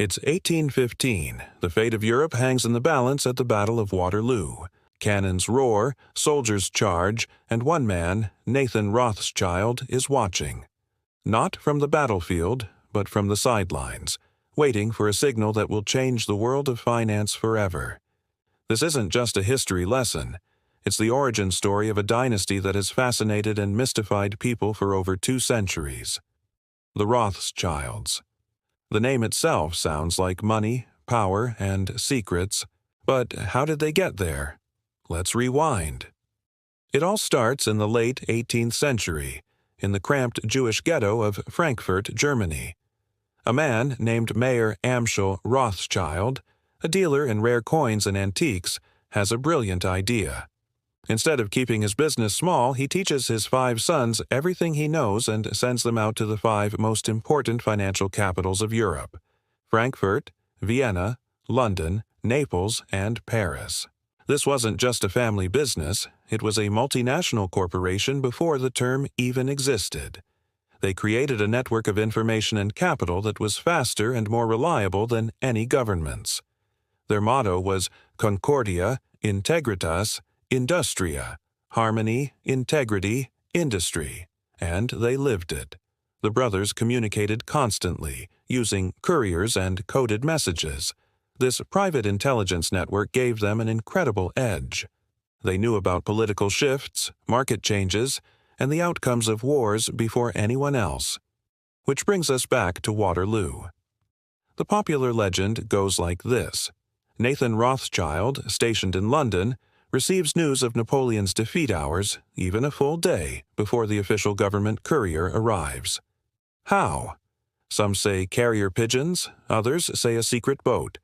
It's 1815. The fate of Europe hangs in the balance at the Battle of Waterloo. Cannons roar, soldiers charge, and one man, Nathan Rothschild, is watching. Not from the battlefield, but from the sidelines, waiting for a signal that will change the world of finance forever. This isn't just a history lesson. It's the origin story of a dynasty that has fascinated and mystified people for over 2 centuries. The Rothschilds. The name itself sounds like money, power, and secrets, but how did they get there? Let's rewind. It all starts in the late 18th century, in the cramped Jewish ghetto of Frankfurt, Germany. A man named Mayer Amschel Rothschild, a dealer in rare coins and antiques, has a brilliant idea. Instead of keeping his business small, he teaches his 5 sons everything he knows and sends them out to the 5 most important financial capitals of Europe: Frankfurt, Vienna, London, Naples, and Paris. This wasn't just a family business, it was a multinational corporation before the term even existed. They created a network of information and capital that was faster and more reliable than any government's. Their motto was Concordia, Integritas, Industria, harmony, integrity, industry, and they lived it. The brothers communicated constantly, using couriers and coded messages. This private intelligence network gave them an incredible edge. They knew about political shifts, market changes, and the outcomes of wars before anyone else. Which brings us back to Waterloo. The popular legend goes like this. Nathan Rothschild, stationed in London, receives news of Napoleon's defeat hours, even a full day, before the official government courier arrives. How? Some say carrier pigeons, others say a secret boat.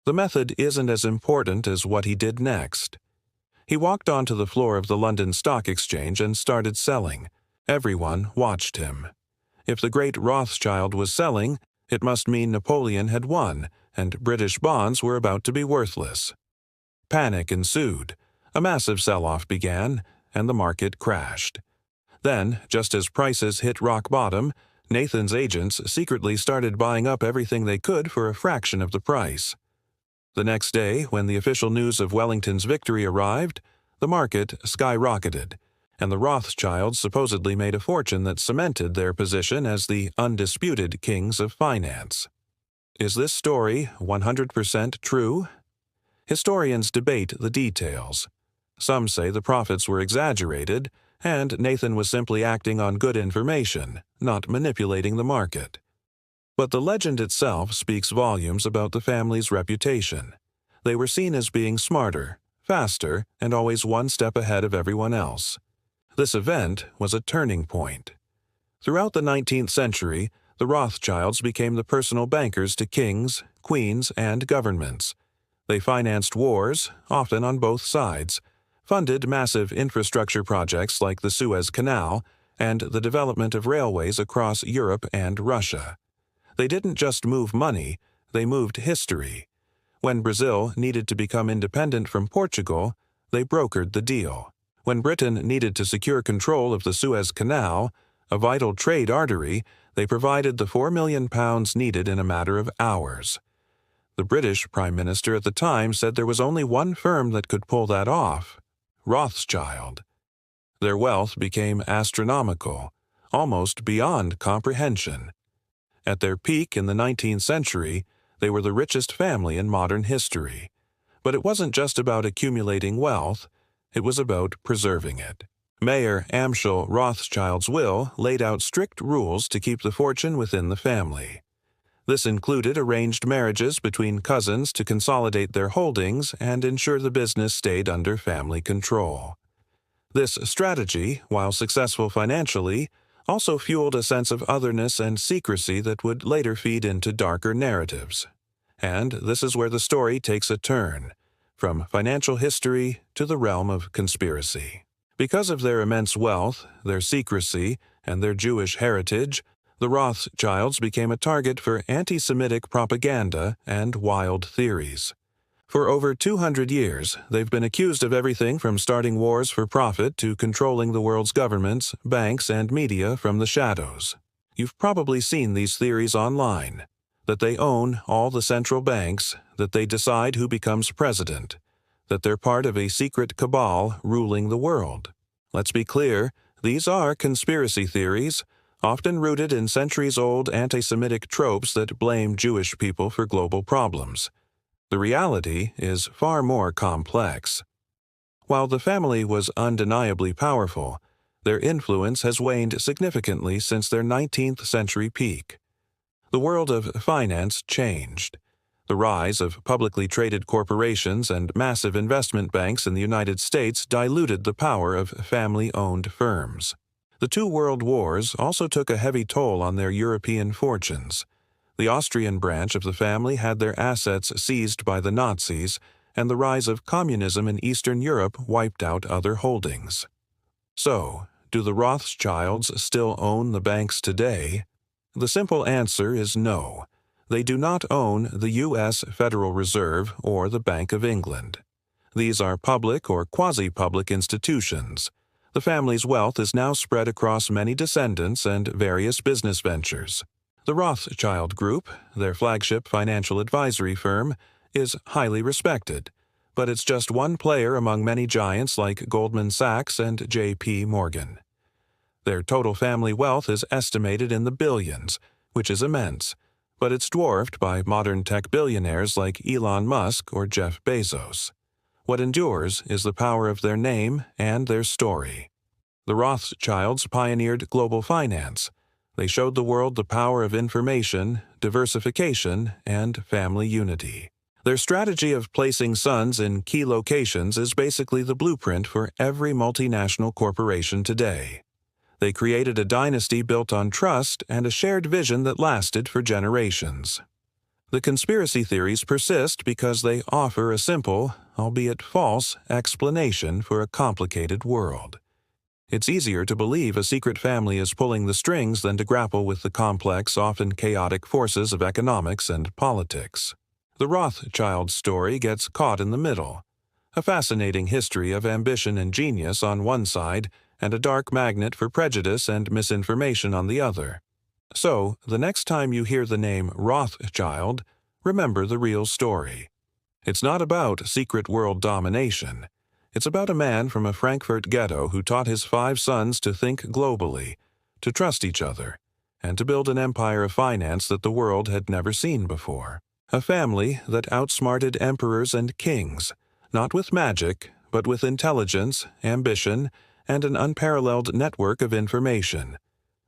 The method isn't as important as what he did next. He walked onto the floor of the London Stock Exchange and started selling. Everyone watched him. If the great Rothschild was selling, it must mean Napoleon had won, and British bonds were about to be worthless. Panic ensued. A massive sell-off began, and the market crashed. Then, just as prices hit rock bottom, Nathan's agents secretly started buying up everything they could for a fraction of the price. The next day, when the official news of Wellington's victory arrived, the market skyrocketed, and the Rothschilds supposedly made a fortune that cemented their position as the undisputed kings of finance. Is this story 100% true? Historians debate the details. Some say the profits were exaggerated, and Nathan was simply acting on good information, not manipulating the market. But the legend itself speaks volumes about the family's reputation. They were seen as being smarter, faster, and always one step ahead of everyone else. This event was a turning point. Throughout the 19th century, the Rothschilds became the personal bankers to kings, queens, and governments. They financed wars, often on both sides, funded massive infrastructure projects like the Suez Canal, and the development of railways across Europe and Russia. They didn't just move money, they moved history. When Brazil needed to become independent from Portugal, they brokered the deal. When Britain needed to secure control of the Suez Canal, a vital trade artery, they provided the £4 million needed in a matter of hours. The British Prime Minister at the time said there was only one firm that could pull that off: Rothschild. Their wealth became astronomical, almost beyond comprehension. At their peak in the 19th century, they were the richest family in modern history. But it wasn't just about accumulating wealth, it was about preserving it. Mayer Amschel Rothschild's will laid out strict rules to keep the fortune within the family. This included arranged marriages between cousins to consolidate their holdings and ensure the business stayed under family control. This strategy, while successful financially, also fueled a sense of otherness and secrecy that would later feed into darker narratives. And this is where the story takes a turn, from financial history to the realm of conspiracy. Because of their immense wealth, their secrecy, and their Jewish heritage, the Rothschilds became a target for anti-Semitic propaganda and wild theories. For over 200 years, they've been accused of everything from starting wars for profit to controlling the world's governments, banks, and media from the shadows. You've probably seen these theories online. that they own all the central banks, that they decide who becomes president, that they're part of a secret cabal ruling the world. Let's be clear, these are conspiracy theories, often rooted in centuries-old anti-Semitic tropes that blame Jewish people for global problems. The reality is far more complex. While the family was undeniably powerful, their influence has waned significantly since their 19th century peak. The world of finance changed. The rise of publicly traded corporations and massive investment banks in the United States diluted the power of family-owned firms. The two world wars also took a heavy toll on their European fortunes. The Austrian branch of the family had their assets seized by the Nazis, and the rise of communism in Eastern Europe wiped out other holdings. So, do the Rothschilds still own the banks today? The simple answer is no. They do not own the U.S. Federal Reserve or the Bank of England. These are public or quasi-public institutions. The family's wealth is now spread across many descendants and various business ventures. The Rothschild Group, their flagship financial advisory firm, is highly respected, but it's just one player among many giants like Goldman Sachs and J.P. Morgan. Their total family wealth is estimated in the billions, which is immense, but it's dwarfed by modern tech billionaires like Elon Musk or Jeff Bezos. What endures is the power of their name and their story. The Rothschilds pioneered global finance. They showed the world the power of information, diversification, and family unity. Their strategy of placing sons in key locations is basically the blueprint for every multinational corporation today. They created a dynasty built on trust and a shared vision that lasted for generations. The conspiracy theories persist because they offer a simple, albeit false, explanation for a complicated world. It's easier to believe a secret family is pulling the strings than to grapple with the complex, often chaotic forces of economics and politics. The Rothschild story gets caught in the middle. A fascinating history of ambition and genius on one side, and a dark magnet for prejudice and misinformation on the other. So, the next time you hear the name Rothschild, remember the real story. It's not about secret world domination. It's about a man from a Frankfurt ghetto who taught his 5 sons to think globally, to trust each other, and to build an empire of finance that the world had never seen before. A family that outsmarted emperors and kings, not with magic, but with intelligence, ambition, and an unparalleled network of information.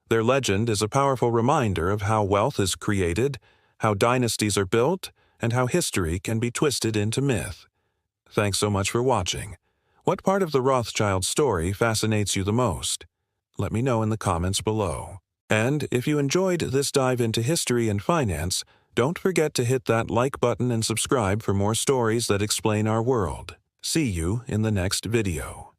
Their legend is a powerful reminder of how wealth is created, how dynasties are built, and how history can be twisted into myth. Thanks so much for watching. What part of the Rothschild story fascinates you the most? Let me know in the comments below. And if you enjoyed this dive into history and finance, don't forget to hit that like button and subscribe for more stories that explain our world. See you in the next video.